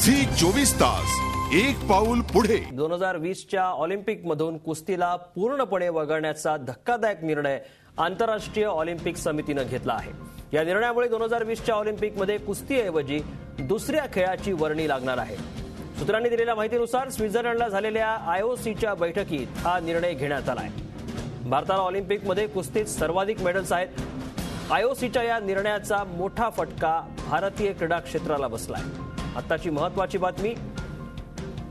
Zee 24 तास एक पाऊल पुढे। 2020च्या ऑलिम्पिक मधून कुस्तीला पूर्णपणे वगळण्याचा धक्कादायक निर्णय आंतरराष्ट्रीय ऑलिम्पिक समितीने घेतला आहे। या निर्णयामुळे 2020च्या ऑलिम्पिकमध्ये कुस्तीऐवजी दुसऱ्या खेळाची वर्णी लागणार आहे। सूत्रांनी दिलेल्या माहितीनुसार स्वित्झर्लंडला झालेल्या IOCच्या बैठकीत हा निर्णय घेण्यात आला आहे। भारताला ऑलिम्पिकमध्ये कुस्तीत सर्वाधिक मेडल्स आहेत। IOCच्या या निर्णयाचा मोठा फटका भारतीय क्रीडा क्षेत्राला बसलाय। आताची महत्त्वाची बातमी,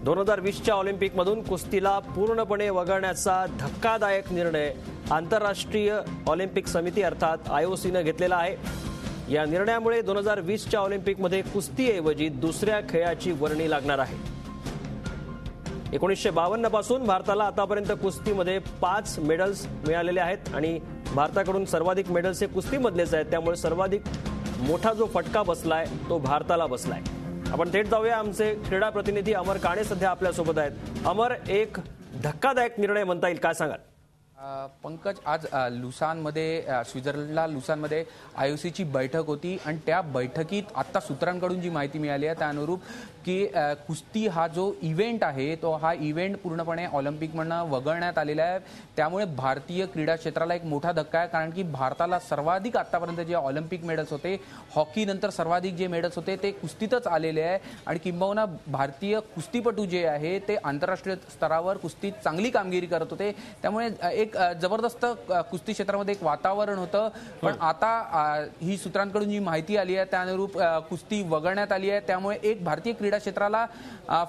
2020च्या ऑलिम्पिकमधून कुस्तीला पूर्णपणे वगळण्याचा धक्कादायक निर्णय आंतरराष्ट्रीय ऑलिम्पिक समिती अर्थात IOCने घेतलेला आहे। या निर्णयामुळे 2020च्या ऑलिम्पिकमध्ये कुस्तीऐवजी दुसऱ्या खेळाची वर्णी लागणार आहे। 1952 पासून भारताला आतापर्यंत कुस्तीमध्ये 5 मेडल्स मिळालेले आहेत आणि भारताकडून सर्वाधिक मेडल्स हे कुस्तीमधलेच आहेत। त्यामुळे सर्वाधिक मोठा जो फटका बसलाय तो भारताला बसलाय। आपण थेट जाऊया, आमचे क्रीडा प्रतिनिधी अमर काणे सध्या आपल्यासोबत आहेत। अमर, एक धक्कादायक निर्णय म्हणता येईल, काय सांगाल? पंकज, आज लुसानमध्ये स्वित्झर्लंडला लुसानमध्ये IOCची बैठक होती आणि त्या बैठकीत आता सूत्रांकडून जी माहिती मिळाली आहे त्या अनुरूप की कुस्ती हा जो इव्हेंट आहे तो हा इव्हेंट पूर्णपणे ऑलिम्पिकमधून वगळण्यात आलेला आहे। त्यामुळे भारतीय क्रीडा क्षेत्राला एक मोठा धक्का आहे, कारण की भारताला सर्वाधिक आतापर्यंत जे ऑलिम्पिक मेडल्स होते, हॉकी नंतर सर्वाधिक जे मेडल्स होते ते कुस्तीतच आलेले आहे आणि किंबहुना भारतीय कुस्तीपटू जे आहे ते आंतरराष्ट्रीय स्तरावर कुस्तीत चांगली कामगिरी करत होते। त्यामुळे एक जबरदस्त कुस्ती क्षेत्रामध्ये एक वातावरण होतं। पण आता ही सूत्रांकडून जी माहिती आली आहे त्या अनुरूप कुस्ती वगळण्यात आली आहे। त्यामुळे एक भारतीय क्रीडा क्षेत्राला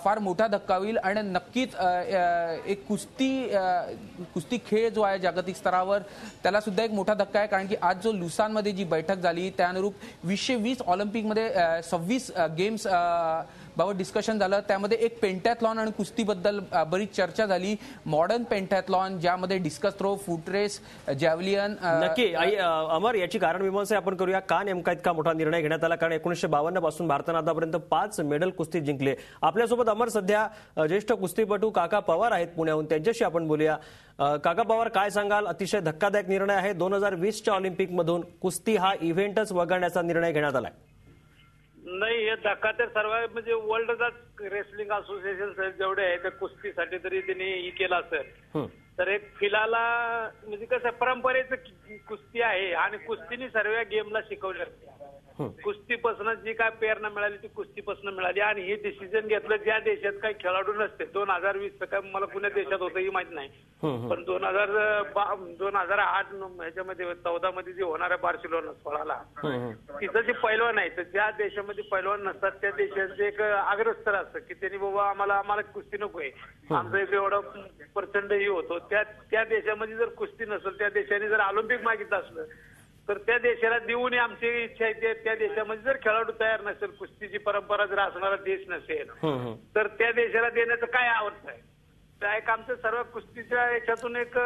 फार मोठा धक्का होईल आणि नक्कीच एक कुस्ती खेळ जो आहे जागतिक स्तरावर त्याला सुद्धा एक मोठा धक्का आहे, कारण की आज जो लुसानमध्ये जी बैठक झाली त्या अनुरूप 2020 ऑलिम्पिकमध्ये 26 गेम्स बाबत डिस्कशन झालं। त्यामध्ये एक पेंटॅथलॉन आणि कुस्तीबद्दल बरीच चर्चा झाली। मॉडर्न पेंटॅथलॉन ज्यामध्ये डिस्कस थ्रो, फुट रेस, जॅव्हलिन। नक्की अमर, याची कारण मीमांसा आपण करूया, का नेमका इतका मोठा निर्णय घेण्यात आला? कारण 1952 पासून भारताने आतापर्यंत 5 मेडल कुस्तीत जिंकले। आपल्यासोबत अमर सध्या ज्येष्ठ कुस्तीपटू काका पवार आहेत पुण्याहून, त्यांच्याशी आपण बोलूया। काका पवार, काय सांगाल? अतिशय धक्कादायक निर्णय आहे। 2020च्या ऑलिम्पिकमधून कुस्ती हा इव्हेंटच वगळण्याचा निर्णय घेण्यात आलाय। नाही, हे धक्का तर सर्व म्हणजे वर्ल्डचा रेसलिंग असोसिएशन जेवढे आहे त्या कुस्तीसाठी तरी त्यांनी ही केला असेल। तर एक फिलाला म्हणजे कसं परंपरेचं कुस्ती आहे आणि कुस्तीने सर्व गेमला शिकवलं। कुस्तीपासून जी काय प्रेरणा मिळाली ती कुस्तीपासून मिळाली आणि हे डिसिजन घेतलं ज्या देशात काही खेळाडू नसते। 2020 काय मला पुण्या देशात होतं ही माहित नाही, पण 2008 ह्याच्यामध्ये 14 मध्ये जे होणार आहे बार्सिलोना 16ला, तिथं जे पैलवान आहे तर ज्या देशामध्ये पैलवान नसतात त्या देशांचे एक अग्रस्तर असतं की त्यांनी बाबा आम्हाला कुस्ती नकोय, आमचं एक एवढं प्रचंड ही होतो। त्या देशामध्ये जर कुस्ती नसेल, त्या देशाने जर ऑलिम्पिक मागितलं असलं तर त्या देशाला देऊन आमची इच्छा आहे त्या देशामध्ये जर खेळाडू तयार नसेल, कुस्तीची परंपरा जर असणारा देश नसेल तर त्या देशाला देण्याचं काय अर्थ आहे? त्या एक आमचं सर्व कुस्तीच्या याच्यातून एक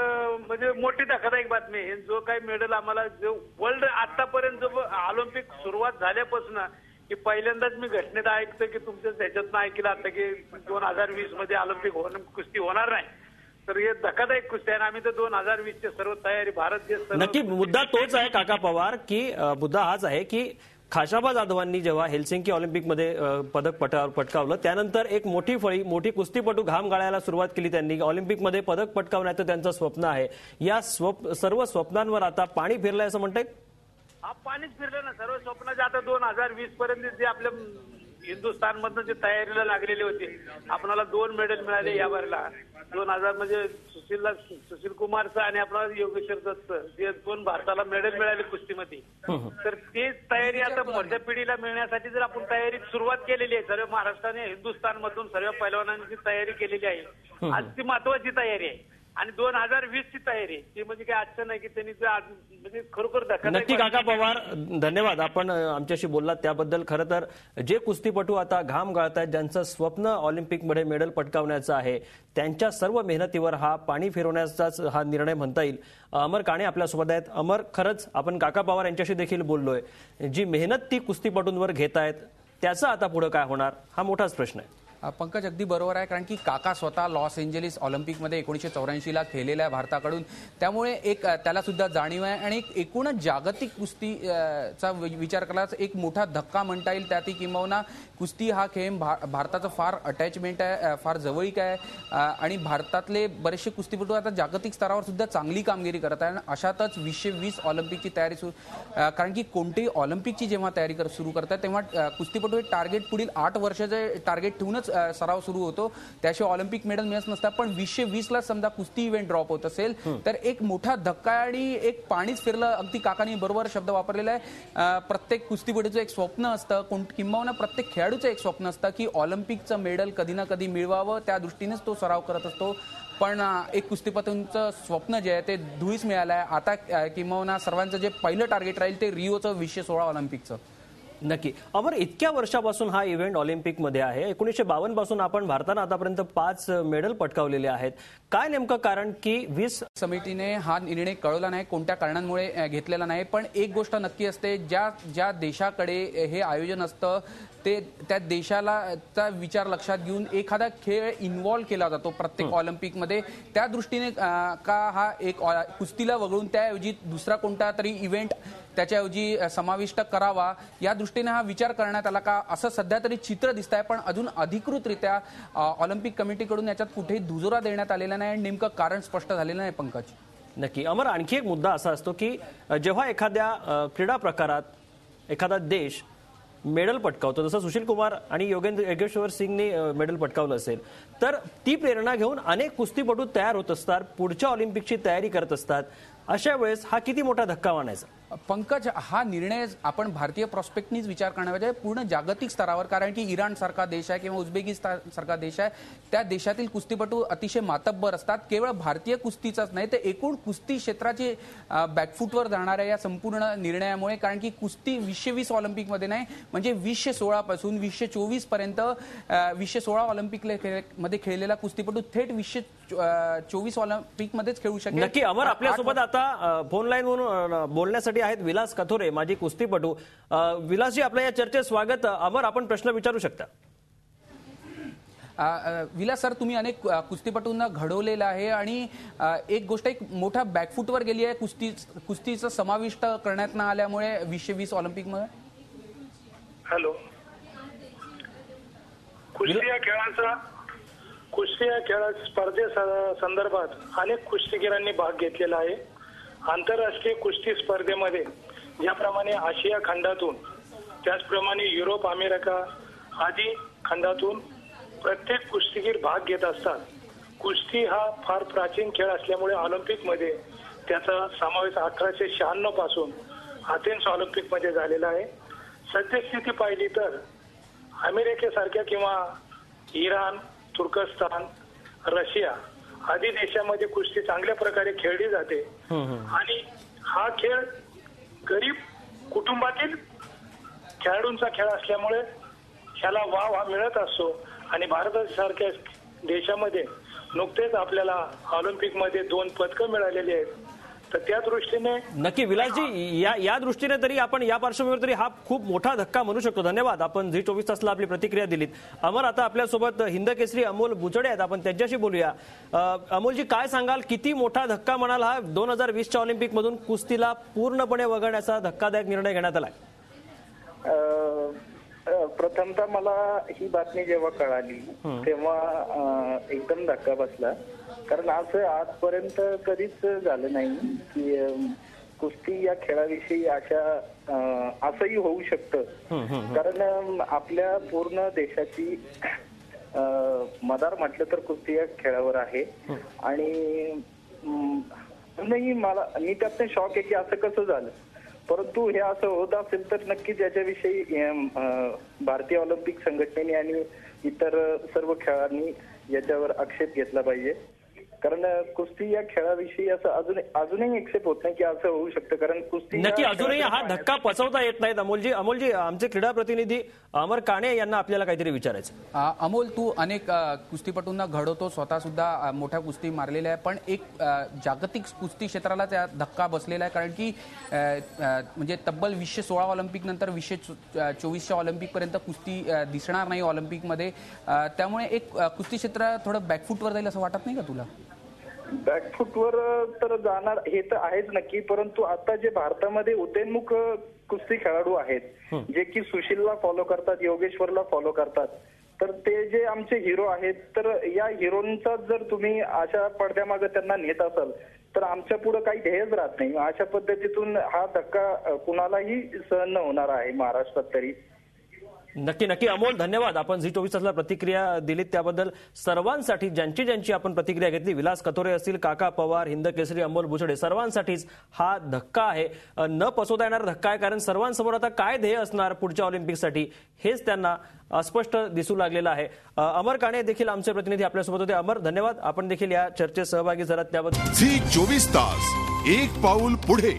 म्हणजे मोठी धक्कादायक बातमी आहे। जो काही मेडल आम्हाला जो वर्ल्ड आतापर्यंत जो ऑलिम्पिक सुरुवात झाल्यापासून की पहिल्यांदाच मी घटनेत ऐकतो की तुमच्या ह्याच्यातनं ऐकलं आता की 2020 मध्ये ऑलिम्पिक कुस्ती होणार नाही। तर हे धक्कादायक कुस्ती आहे। आम्ही तर 2020ची सर्व तयारी भारत देश। नक्की मुद्दा तोच आहे काका पवार, की मुद्दा हाच आहे की खाशाबा जाधवांनी जेव्हा हेल्सिंकी ऑलिम्पिकमध्ये पदक पटकावलं त्यानंतर एक मोठी फळी, मोठी कुस्तीपटू घाम गाळायला सुरुवात केली त्यांनी। ऑलिम्पिकमध्ये पदक पटकावण्याचं त्यांचं स्वप्न आहे। या सर्व स्वप्नांवर आता पाणी फिरलंय असं म्हणता येईल? हा, पाणीच फिरलं ना सर्व स्वप्नाचे। आता 2020 पर्यंत जे आपल्या हिंदुस्थान मधनं जे तयारीला लागलेली होती, आपल्याला 2 मेडल मिळाले या बारीला। 2000 म्हणजे सुशील कुमारचं आणि आपल्याला योगेश्वर दत्त जे 2 भारताला मेडल मिळाले कुस्तीमध्ये। तर ते तयारी आता पुढच्या पिढीला मिळण्यासाठी जर आपण तयारी सुरुवात केलेली आहे, सर्व महाराष्ट्राने हिंदुस्थान मधून सर्व पैलवानांची तयारी केलेली आहे। आज ती महत्वाची तयारी आहे आणि 2020ची तयारी ती म्हणजे काय आजचं नाही की त्यांनी म्हणजे खरोखर धक्का। नक्की काका पवार, धन्यवाद, आपण आमच्याशी बोललात त्याबद्दल। खरं तर जे कुस्तीपटू आता घाम गाळतायत, ज्यांचं स्वप्न ऑलिम्पिकमध्ये मेडल पटकावण्याचं आहे, त्यांच्या सर्व मेहनतीवर हा पाणी फिरवण्याचाच हा निर्णय म्हणता येईल। अमर काणे आपल्यासोबत आहेत। अमर, खरंच आपण काका पवार यांच्याशी देखील बोललोय, जी मेहनत ती कुस्तीपटूंवर घेत आहेत त्याचं आता पुढे काय होणार हा मोठाच प्रश्न आहे। पंकज अगदी बरोबर आहे, कारण की काका स्वतः लॉस एंजेलिस ऑलिम्पिकमध्ये 1984ला खेळलेला भारताकडून, त्यामुळे एक त्याला सुद्धा जाणीव आहे आणि एकूणच जागतिक कुस्तीचा विचार केला एक मोठा धक्का म्हणता येईल त्यातही, किंबहुना कुस्ती हा खेळ भारताचं फार अटॅचमेंट आहे, फार जवळीक आहे आणि भारतातले बरेचसे कुस्तीपटू आता जागतिक स्तरावर सुद्धा चांगली कामगिरी करत आहे. अशातच 2020 ऑलिम्पिकची तयारी सुरू, कारण की कोणतीही ऑलिम्पिकची जेव्हा तयारी सुरू करतात तेव्हा कुस्तीपटू टार्गेट पुढील 8 वर्षाचे टार्गेट ठेवूनच सराव सुरू होतो, त्याशिवाय ऑलिम्पिक मेडल मिळत नसतात. पण 2020ला समजा कुस्ती इव्हेंट ड्रॉप होत असेल तर एक मोठा धक्का आणि एक पाणीच फिरलं. अगदी काकांनी बरोबर शब्द वापरलेला आहे. प्रत्येक कुस्तीपटूचं एक स्वप्न असतं, किंबहुना प्रत्येक खेळाडूचं एक स्वप्न असतं की ऑलिम्पिकचं मेडल कधी ना कधी मिळवावं, त्या दृष्टीनेच तो सराव करत असतो. पण एक कुस्तीपटूंचं स्वप्न जे आहे ते धुळीस मिळालं आहे. आता किंबहुना सर्वांचं जे पहिलं टार्गेट राहील ते रिओचं 2016 ऑलिम्पिकचं. नक्की. अमर, इतक्या वर्षापासून हा इव्हेंट ऑलिम्पिकमध्ये आहे. 1952 पासून आपण भारतानं आतापर्यंत 5 मेडल पटकावलेले आहेत. काय नेमकं कारण की 20 समितीने हा निर्णय कळवला नाही, कोणत्या कारणांमुळे घेतलेला नाही. पण एक गोष्ट नक्की असते, ज्या देशाकडे हे आयोजन असतं ते त्या देशाला विचार लक्षात घेऊन एखादा खेळ इन्व्हॉल्व केला जातो प्रत्येक ऑलिम्पिकमध्ये. त्या दृष्टीने का हा एक कुस्तीला वगळून त्याऐवजी दुसरा कोणता तरी इव्हेंट त्याच्याऐवजी समाविष्ट करावा या दृष्टीने हा विचार करण्यात आला का, असं सध्या तरी चित्र दिसत आहे. पण अजून अधिकृतरित्या ऑलिम्पिक कमिटीकडून याच्यात कुठेही दुजोरा देण्यात आलेला नाही आणि नेमकं कारण स्पष्ट झालेलं नाही. पंकज, नक्की. अमर, आणखी एक मुद्दा असा असतो की जेव्हा एखाद्या क्रीडा प्रकारात एखादा देश मेडल पटकावतो, जसं सुशील कुमार आणि योगेश्वर सिंगने मेडल पटकावलं असेल, तर ती प्रेरणा घेऊन अनेक कुस्तीपटू तयार होत असतात, पुढच्या ऑलिम्पिकची तयारी करत असतात. अशा वेळेस हा किती मोठा धक्का मानायचा? पंकज, हा निर्णय आपण भारतीय प्रॉस्पेक्टनीच विचार करण्यापाहिजे पूर्ण जागतिक स्तरावर, कारण की इराण सारखा देश आहे किंवा उझबेकिस्तान सारखा देश आहे, त्या देशातील कुस्तीपटू अतिशय मातब्बर असतात. केवळ भारतीय कुस्तीचाच नाही तर एकूण कुस्ती क्षेत्राची बॅकफूटवर जाणाऱ्या या संपूर्ण निर्णयामुळे, कारण की कुस्ती 2020 ऑलिम्पिकमध्ये नाही, म्हणजे 2016 पासून 2024 पर्यंत 2016 ऑलिम्पिक मध्ये खेळलेला कुस्तीपटू थेट 2024 ऑलिम्पिकमध्येच खेळू शकेल. नक्की. अमर, आपल्यासोबत आता फोन लाईनवरून बोलण्यासाठी आहेत विलास कथोरे, माजी कुस्तीपटू. विलासजी, आपल्या या चर्चेत स्वागत. अमर, आपण प्रश्न विचारू शकता. विलास सर, तुम्ही अनेक कुस्तीपटूंना घडवलेलं आहे आणि एक गोष्ट एक मोठा बॅकफूटवर गेली आहे कुस्तीचं समाविष्ट करण्यात न आल्यामुळे 2020 ऑलिम्पिकमध्ये. हॅलो, कुस्ती या खेळा स्पर्धेसंदर्भात अनेक कुस्तीगिरांनी भाग घेतलेला आहे. आंतरराष्ट्रीय कुस्ती स्पर्धेमध्ये ज्याप्रमाणे आशिया खंडातून, त्याचप्रमाणे युरोप, अमेरिका आदी खंडातून प्रत्येक कुस्तीगीर भाग घेत असतात. कुस्ती हा फार प्राचीन खेळ असल्यामुळे ऑलिम्पिकमध्ये त्याचा समावेश 1896 पासून अथेन्स ऑलिम्पिकमध्ये झालेला आहे. सद्यस्थिती पाहिली तर अमेरिकेसारख्या किंवा इराण, तुर्कस्तान, रशिया आदी देशामध्ये कुस्ती चांगल्या प्रकारे खेळली जाते आणि हा खेळ गरीब कुटुंबातील खेळाडूंचा खेळ असल्यामुळे ह्याला वाव हा मिळत असतो आणि भारतासारख्या देशामध्ये नुकतेच आपल्याला ऑलिम्पिकमध्ये 2 पदकं मिळालेली आहेत. तर त्या दृष्टीने नक्की. विलासजी, या दृष्टीने तरी आपण या पार्श्वभूमीवर तरी हा खूप मोठा धक्का म्हणू शकतो. धन्यवाद, आपण झी 24 तासला आपली प्रतिक्रिया दिलीत. अमर, आता आपल्यासोबत हिंद केसरी अमोल बुचडे आहेत, आपण त्यांच्याशी बोलूया. अमोलजी, काय सांगाल, किती मोठा धक्का म्हणाल हा 2020च्या ऑलिम्पिकमधून कुस्तीला पूर्णपणे वगळण्याचा धक्कादायक निर्णय घेण्यात आलाय? प्रथमतः मला ही बातमी जेव्हा कळाली तेव्हा एकदम धक्का बसला, कारण असं आजपर्यंत कधीच झालं नाही की कुस्ती या खेळाविषयी असंही होऊ शकतं. कारण आपल्या पूर्ण देशाची मदार म्हटलं तर कुस्ती या खेळावर आहे आणि मी त्यातनं शॉक आहे की असं कसं झालं. परंतु हे असं होत असेल तर नक्कीच याच्याविषयी भारतीय ऑलिम्पिक संघटनेने आणि इतर सर्व खेळाडूंनी याच्यावर आक्षेप घेतला पाहिजे. कारण कुस्ती या खेळाविषयी असं अजूनही एक्सेप्ट होत नाही की असं होऊ शकतं. कारण कुस्ती नक्की अजूनही हा धक्का पचवता येत नाहीत. अमोलजी आमचे क्रीडा प्रतिनिधी अमर काणे यांना आपल्याला काहीतरी विचारायचं. अमोल, तू अनेक कुस्तीपटूंना घडवतो, स्वतः सुद्धा मोठ्या कुस्ती मारलेल्या आहे, पण एक जागतिक कुस्ती क्षेत्राला त्या धक्का बसलेला आहे. कारण की म्हणजे तब्बल 2016 ऑलिम्पिक नंतर 2024च्या ऑलिम्पिक पर्यंत कुस्ती दिसणार नाही ऑलिम्पिकमध्ये. त्यामुळे एक कुस्ती क्षेत्र थोडं बॅकफुटवर जाईल असं वाटत नाही का तुला? बॅकफुटवर तर जाणार हे तर आहेच नक्की, परंतु आता जे भारतामध्ये उदयोन्मुख कुस्ती खेळाडू आहेत जे की सुशीलला फॉलो करतात, योगेश्वरला फॉलो करतात, तर ते जे आमचे हिरो आहेत, तर या हिरोंचा जर तुम्ही अशा पडद्यामागे त्यांना नेत असाल तर आमच्या पुढे काही ध्येयच राहत नाही. अशा पद्धतीतून हा धक्का कुणालाही सहन न होणार आहे महाराष्ट्रात तरी. नक्की अमोल, धन्यवाद. आपण झी 24 तासला प्रतिक्रिया दिलीत त्याबद्दल. सर्वांसाठी ज्यांची आपण प्रतिक्रिया घेतली, विलास कथोरे असतील, काका पवार, हिंद केसरी, अमोल भुसडे, सर्वांसाठीच हा धक्का आहे, न पचवता येणारा धक्का आहे. कारण सर्वांसमोर आता काय ध्येय असणार पुढच्या ऑलिम्पिकसाठी हेच त्यांना अस्पष्ट दिसू लागलेलं आहे. अमर काणे देखील आमचे प्रतिनिधी आपल्यासोबत होते. अमर, धन्यवाद. आपण देखील या चर्चेत सहभागी झालात त्याबद्दल. झी 24 तास, एक पाऊल पुढे.